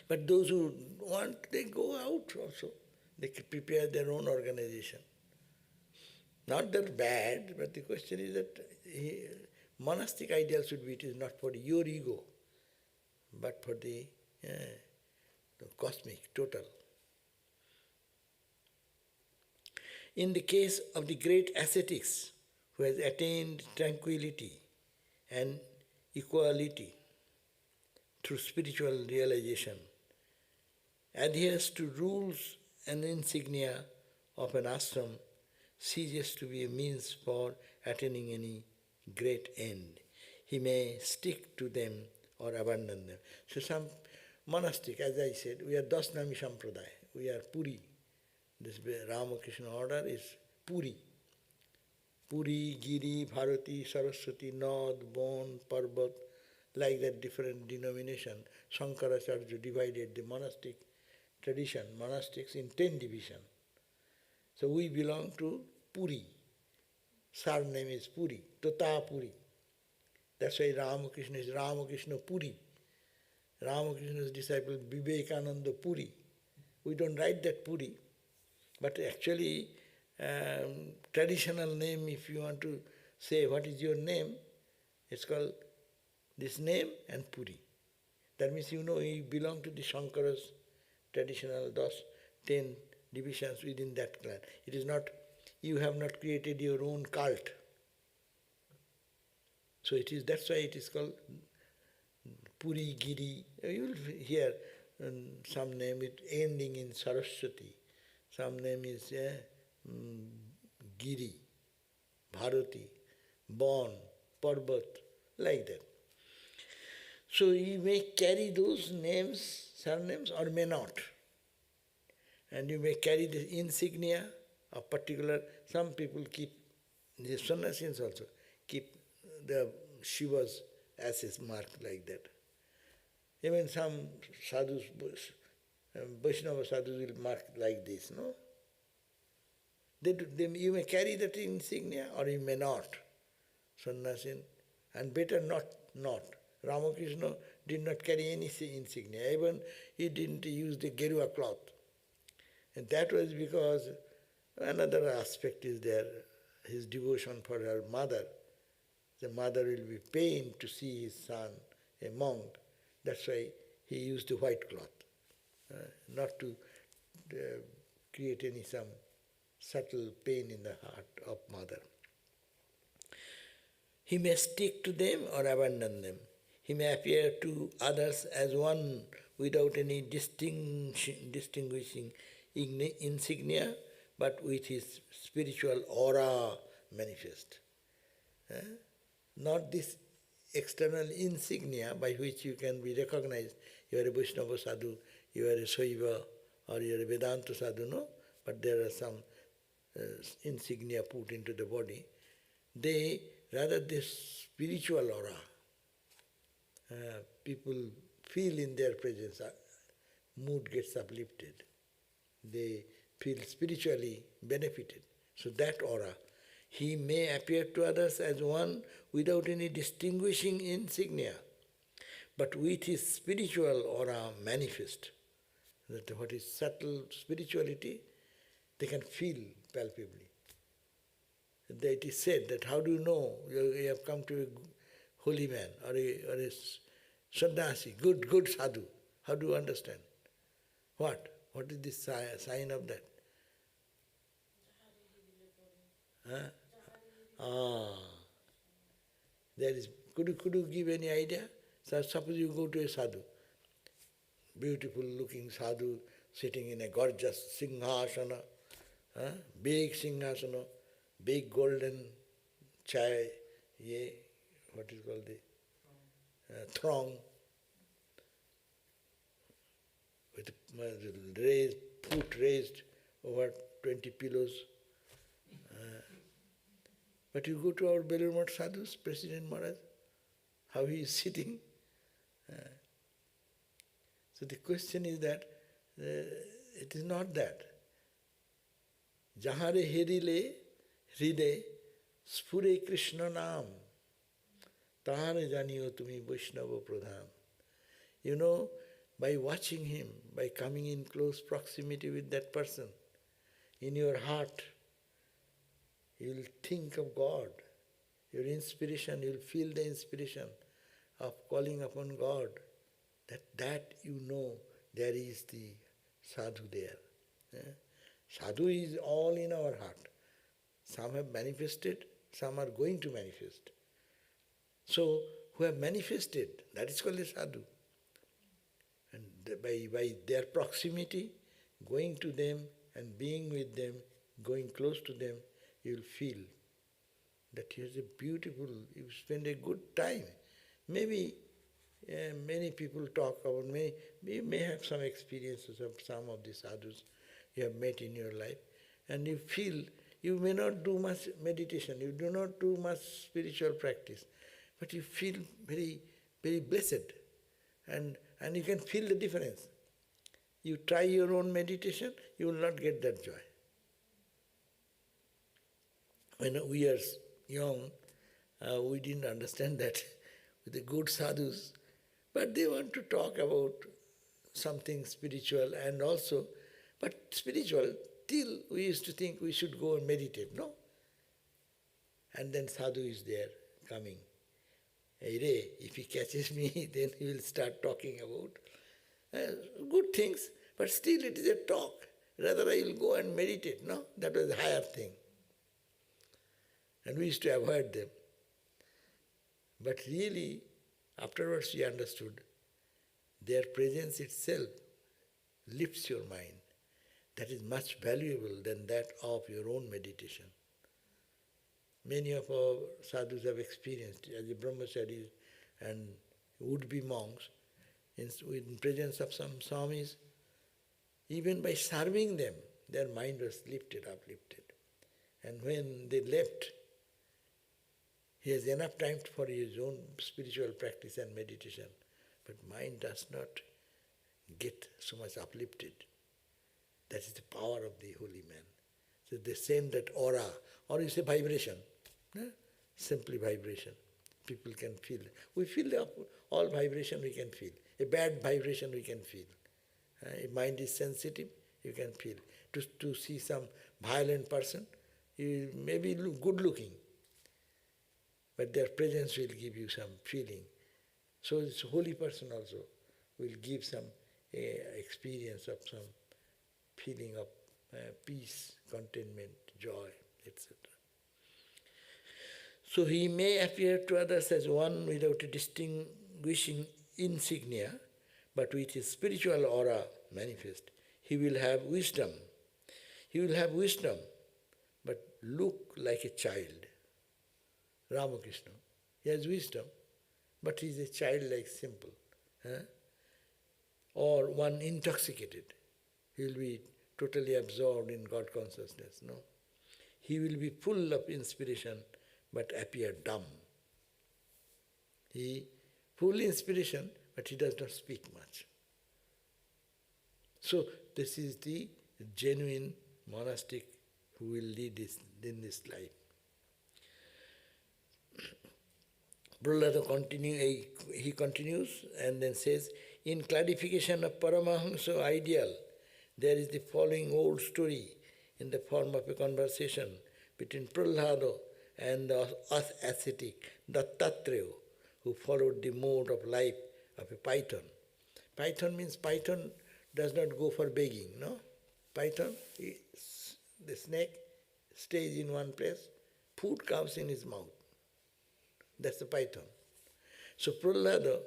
But those who want, they go out also. They prepare their own organization. Not that bad, but the question is that monastic ideal should be, it is not for your ego, but for the cosmic, total. In the case of the great ascetics who has attained tranquility and equality, through spiritual realization, adheres to rules and insignia of an ashram, ceases to be a means for attaining any great end. He may stick to them or abandon them. So some monastic, as I said, we are Dasnami Sampradaya, we are Puri. This Ramakrishna order is Puri. Puri, Giri, Bharati, Saraswati, Nod, Bon, Parbat, like that different denomination. Shankaracharya divided the monastic tradition, monastics in 10 divisions. So we belong to Puri. Surname is Puri, Tota Puri. That's why Ramakrishna is Ramakrishna Puri. Ramakrishna's disciple Vivekananda Puri. We don't write that Puri, but actually traditional name, if you want to say what is your name, it's called this name and Puri. That means you know you belong to the Shankara's traditional 10 divisions within that clan. It is not, you have not created your own cult. So it is, that's why it is called Puri Giri. You will hear some name it ending in Saraswati. Some name is Giri, Bharati, Bon, Parbat, like that. So you may carry those names, surnames, or may not. And you may carry the insignia of particular, some people keep, the sannyasins also, keep the Shiva's ashes marked like that. Even some sadhus, Vaishnava sadhus will mark like this, no? You may carry that insignia or you may not, sannyasin, and better not. Ramakrishna did not carry any insignia, even he didn't use the gerua cloth. And that was because another aspect is there, his devotion for her mother. The mother will be pained to see his son, a monk. That's why he used the white cloth, not to create some subtle pain in the heart of mother. He may stick to them or abandon them. He may appear to others as one without any distinguishing insignia, but with his spiritual aura manifest. Not this external insignia by which you can be recognized. You are a Vaishnava sadhu, you are a Shaiva, or you are a Vedanta sadhu, no? But there are some insignia put into the body. Rather this spiritual aura, people feel in their presence, mood gets uplifted. They feel spiritually benefited. So that aura, he may appear to others as one without any distinguishing insignia, but with his spiritual aura manifest. That what is subtle spirituality, they can feel palpably. It is said that how do you know you have come to a holy man or a sannyasi, good sadhu? How do you understand? What? What is the sign of that? There is. Could you give any idea? So suppose you go to a sadhu, beautiful looking sadhu sitting in a gorgeous singhasana, big singhasana, big golden chai, what is called the throng, with foot raised over 20 pillows. But you go to our Belur Math sadhus, President Maharaj, how he is sitting. So the question is that it is not that. Jahare herile hriday sphure Krishna naam tahare janiyo tumi Vaishnava pradhan. You know, by watching him, by coming in close proximity with that person, in your heart, you will think of God. Your inspiration, you will feel the inspiration of calling upon God. That you know there is the sadhu there. Sadhu is all in our heart. Some have manifested, some are going to manifest. So, who have manifested, that is called a sadhu. by their proximity, going to them and being with them, going close to them, you will feel that here's a beautiful, you spend a good time. Maybe many people talk about, you may have some experiences of some of the sadhus you have met in your life, and you feel, you may not do much meditation, you do not do much spiritual practice, but you feel very, very blessed, and you can feel the difference. You try your own meditation, you will not get that joy. When we are young, we didn't understand that with the good sadhus, but they want to talk about something spiritual and also, but spiritual, till we used to think we should go and meditate, no? And then sadhu is there, coming. Hey Ray, if he catches me, then he will start talking about good things, but still it is a talk. Rather I will go and meditate, no? That was a higher thing. And we used to avoid them. But really, afterwards we understood, their presence itself lifts your mind. That is much valuable than that of your own meditation. Many of our sadhus have experienced as a brahmacharis and would-be monks, in presence of some swamis, even by serving them, their mind was uplifted. And when they left, he has enough time for his own spiritual practice and meditation, but mind does not get so much uplifted. That is the power of the holy man. So they send that aura, or is a vibration, simply vibration. People can feel. We feel all vibration we can feel. A bad vibration we can feel. If mind is sensitive, you can feel. To see some violent person, you may be good looking, but their presence will give you some feeling. So this holy person also will give some experience of some feeling of peace, contentment, joy, etc. So he may appear to others as one without a distinguishing insignia, but with his spiritual aura manifest. He will have wisdom. He will have wisdom, but look like a child. Ramakrishna, he has wisdom, but he is a childlike simple. Or one intoxicated. He will be totally absorbed in God consciousness. No, he will be full of inspiration, but appear dumb. He full inspiration, but he does not speak much. So this is the genuine monastic who will lead in this life. Prahlada he continues and then says, in clarification of Paramahamsa ideal, there is the following old story in the form of a conversation between Prahlada and the ascetic Dattatreya, who followed the mode of life of a python. Python means python does not go for begging, no? Python, the snake stays in one place, food comes in his mouth. That's the python. So Prahlada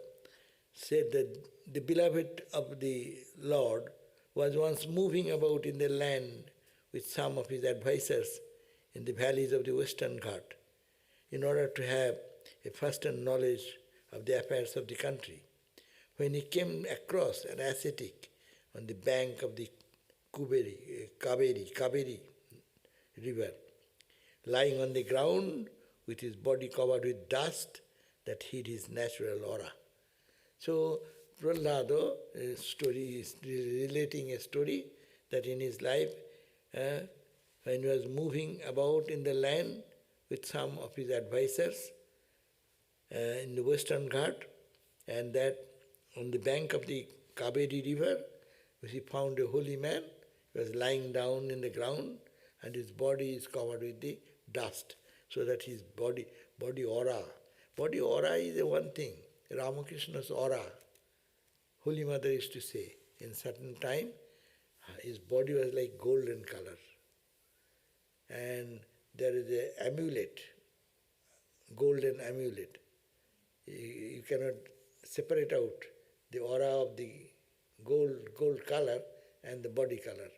said that the beloved of the Lord was once moving about in the land with some of his advisors in the valleys of the Western Ghat in order to have a first-hand knowledge of the affairs of the country. When he came across an ascetic on the bank of the Kaveri river, lying on the ground with his body covered with dust that hid his natural aura. So Prahlada is relating a story that in his life, when he was moving about in the land with some of his advisors in the Western Ghat, and that on the bank of the Kaveri river, he found a holy man. He was lying down in the ground, and his body is covered with the dust, so that his body aura is the one thing. Ramakrishna's aura, Holy Mother used to say, in certain time, his body was like golden color. And there is an amulet, golden amulet. You cannot separate out the aura of the gold color and the body color.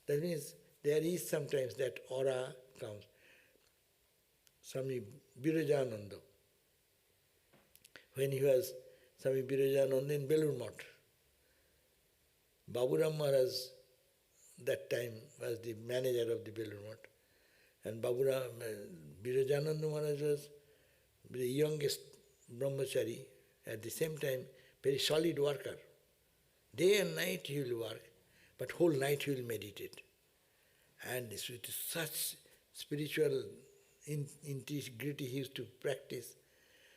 That means there is sometimes that aura comes. Swami Birajananda, when he was Swami Birajananda in Belur Math, Baburam Maharaj that time was the manager of the Belur Math, and Birajananda Maharaj was the youngest brahmachari, at the same time very solid worker. Day and night he will work, but whole night he will meditate. And with such spiritual integrity he used to practice,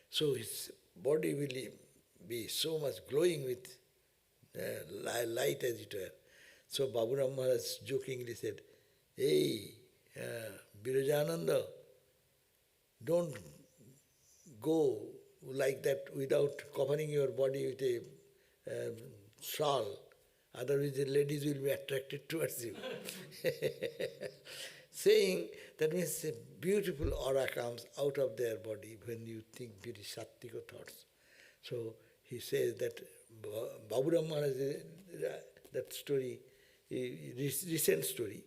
so his body will be so much glowing with light as it were. So Baburam Maharaj jokingly said, "Hey, Birajananda, don't go like that without covering your body with a shawl, otherwise the ladies will be attracted towards you." Saying that means a beautiful aura comes out of their body when you think very sattvika thoughts. So he says that Baburam Maharaj, that story, recent story,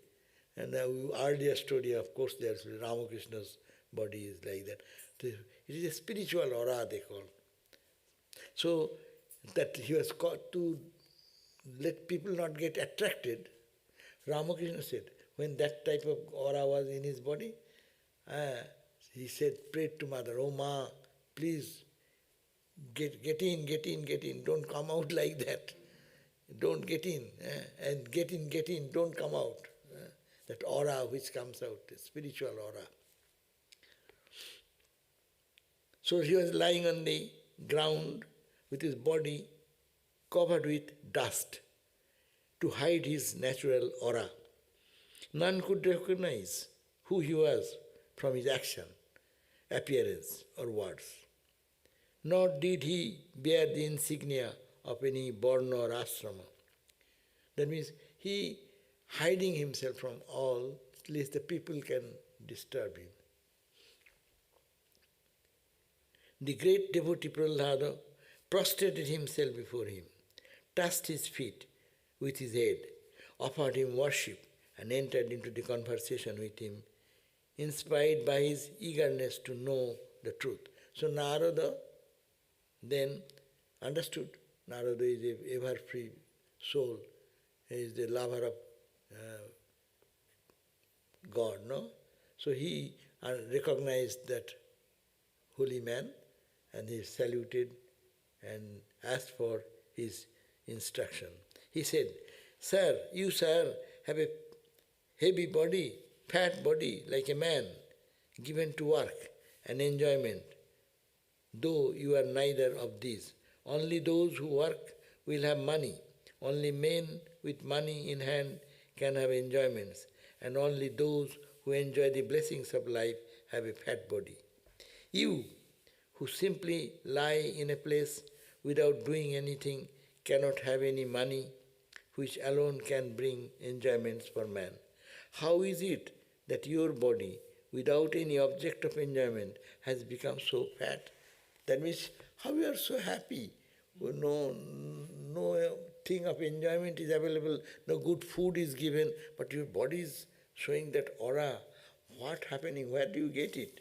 and earlier story, of course, there's Ramakrishna's body is like that. It is a spiritual aura, they call. So that he was caught to let people not get attracted. Ramakrishna said, when that type of aura was in his body, he said, prayed to Mother, "Oh Ma, please get in, don't come out like that. Don't get in, and get in, don't come out." That aura which comes out, the spiritual aura. So he was lying on the ground with his body covered with dust to hide his natural aura. None could recognize who he was from his action, appearance, or words. Nor did he bear the insignia of any varna or ashrama. That means he hiding himself from all, lest the people can disturb him. The great devotee Prahlada prostrated himself before him, touched his feet with his head, offered him worship, and entered into the conversation with him, inspired by his eagerness to know the truth. So Narada then understood. Narada is an ever-free soul. He is the lover of God, no? So he recognized that holy man, and he saluted and asked for his instruction. He said, "Sir, you, sir, have a heavy body, fat body, like a man, given to work and enjoyment, though you are neither of these. Only those who work will have money. Only men with money in hand can have enjoyments, and only those who enjoy the blessings of life have a fat body. You, who simply lie in a place without doing anything, cannot have any money, which alone can bring enjoyments for man. How is it that your body, without any object of enjoyment, has become so fat?" That means, how you are so happy? No thing of enjoyment is available, no good food is given, but your body is showing that aura. What happening? Where do you get it?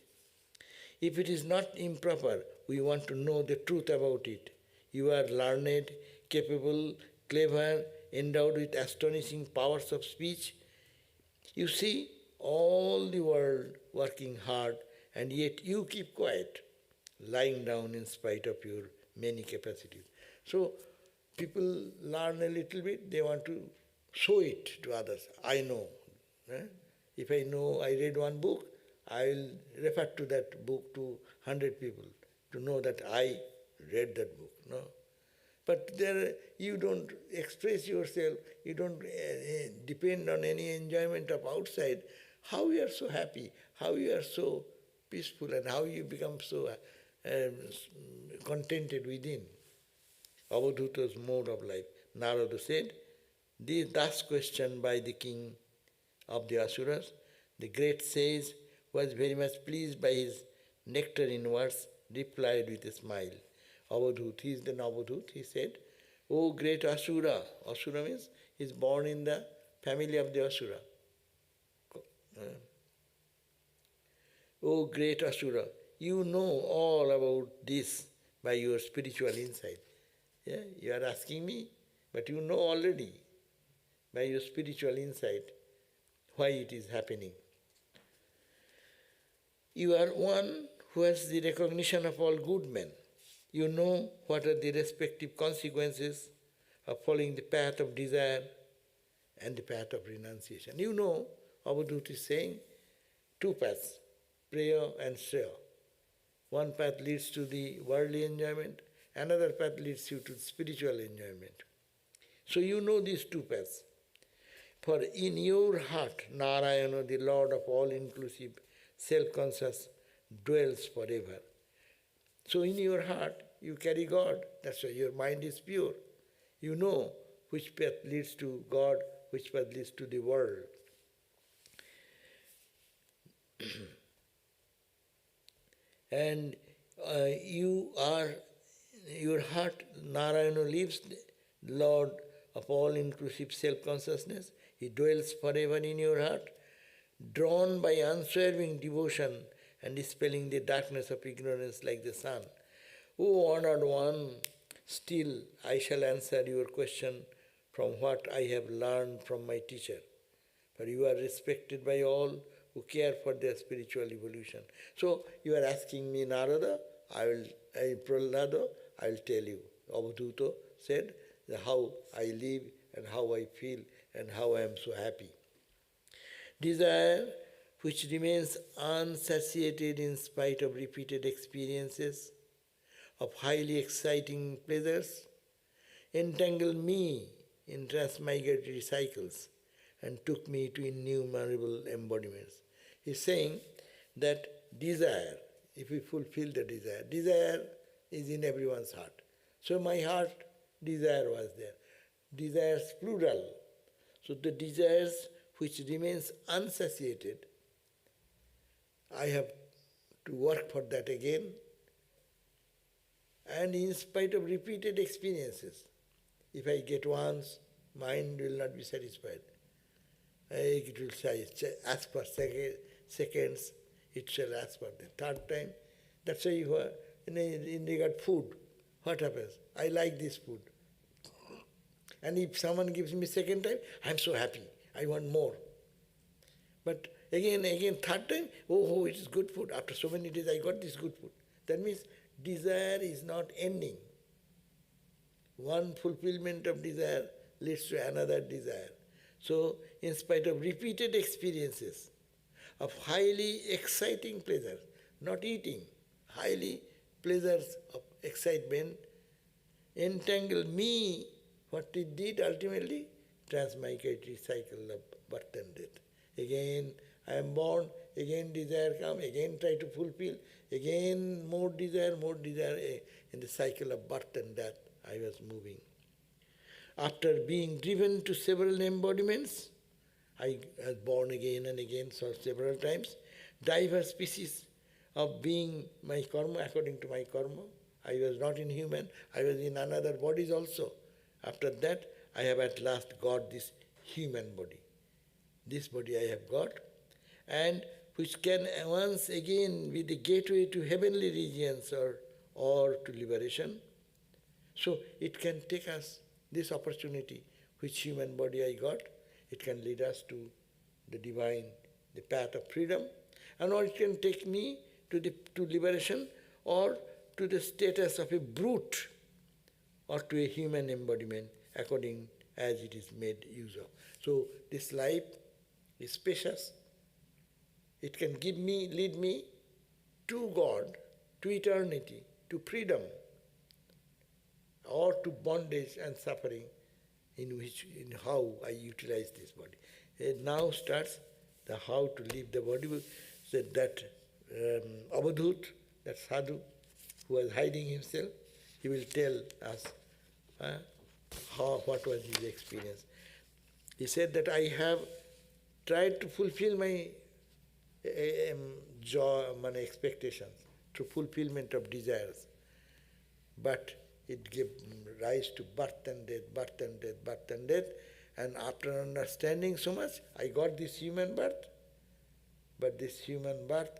If it is not improper, we want to know the truth about it. You are learned, capable, clever, endowed with astonishing powers of speech. You see all the world working hard, and yet you keep quiet, lying down in spite of your many capacities. So people learn a little bit, they want to show it to others. I know. If I know, I read one book, I will refer to that book to 100 people to know that I read that book. No? But there you don't express yourself, you don't depend on any enjoyment of outside. How you are so happy, how you are so peaceful, and how you become so contented within. Avadhuta's mode of life. Narada said, thus questioned by the king of the Asuras, the great sage was very much pleased by his nectarine words, replied with a smile. Avadhut, he is the Avadhut, he said, O great Asura, Asura means he is born in the family of the Asura. O great Asura, you know all about this by your spiritual insight. Yeah? You are asking me, but you know already by your spiritual insight why it is happening. You are one who has the recognition of all good men. You know what are the respective consequences of following the path of desire and the path of renunciation. You know, Avadhuta is saying, two paths, Preya and Shreya. One path leads to the worldly enjoyment, another path leads you to spiritual enjoyment. So you know these two paths. For in your heart, Narayana, the Lord of all-inclusive, self-conscious, dwells forever. So in your heart, you carry God. That's why your mind is pure. You know which path leads to God, which path leads to the world. And your heart, Narayana lives, Lord of all-inclusive self-consciousness. He dwells forever in your heart, drawn by unswerving devotion and dispelling the darkness of ignorance like the sun. O honored one, still I shall answer your question from what I have learned from my teacher. For you are respected by all who care for their spiritual evolution. So you are asking me, Narada, Prahlada, I will tell you. Avadhuta said how I live and how I feel and how I am so happy. Desire, which remains unsatiated in spite of repeated experiences of highly exciting pleasures, entangled me in transmigratory cycles and took me to innumerable embodiments. He's saying that desire, if we fulfill the desire is in everyone's heart. So my heart, desire was there. Desires plural. So the desires which remains unsatiated, I have to work for that again. And in spite of repeated experiences, if I get once, mind will not be satisfied. It will ask for seconds, it shall ask for the third time. That's why you are, in regard food, what happens? I like this food. And if someone gives me second time, I am so happy. I want more. But again, third time, oh, it is good food. After so many days, I got this good food. That means desire is not ending. One fulfillment of desire leads to another desire. So, in spite of repeated experiences of highly exciting pleasures, not eating, highly pleasures of excitement, entangle me. What it did ultimately? Transmigratory cycle of birth and death. Again, I am born, again desire come, again try to fulfill, again more desire, in the cycle of birth and death I was moving. After being driven to several embodiments, I was born again and again, so several times, diverse species of being my karma, according to my karma. I was not in human, I was in another bodies also. After that, I have at last got this human body. This body I have got, and which can once again be the gateway to heavenly regions or to liberation. So it can take us this opportunity, which human body I got, it can lead us to the divine, the path of freedom, and or it can take me to liberation or to the status of a brute or to a human embodiment according as it is made use of. So this life is spacious. It can lead me to God, to eternity, to freedom, or to bondage and suffering in how I utilize this body. It now starts the how to leave the body. So that Avadhut, that sadhu who was hiding himself, he will tell us what was his experience. He said that I have tried to fulfill my expectations, through fulfillment of desires. But it gave rise to birth and death, birth and death, birth and death. And after understanding so much, I got this human birth, but this human birth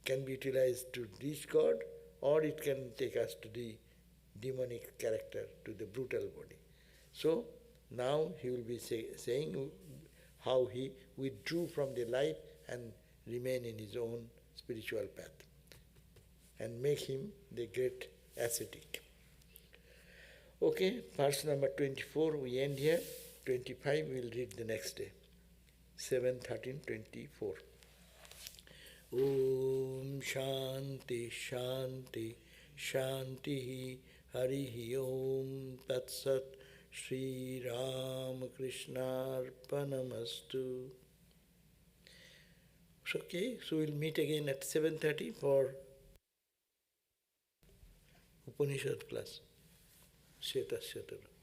can be utilized to reach God, or it can take us to the demonic character, to the brutal body. So now he will be saying how he withdrew from the life and remain in his own spiritual path and make him the great ascetic. Okay, verse number 24 we end here. 25 we will read the next day. 7:13:24. Om Shanti Shanti Shanti Harihi Om Tat Sat Sri Ramakrishna Arpanamastu. Okay, so we'll meet again at 7:30 for Upanishad class. Sheta Shetara.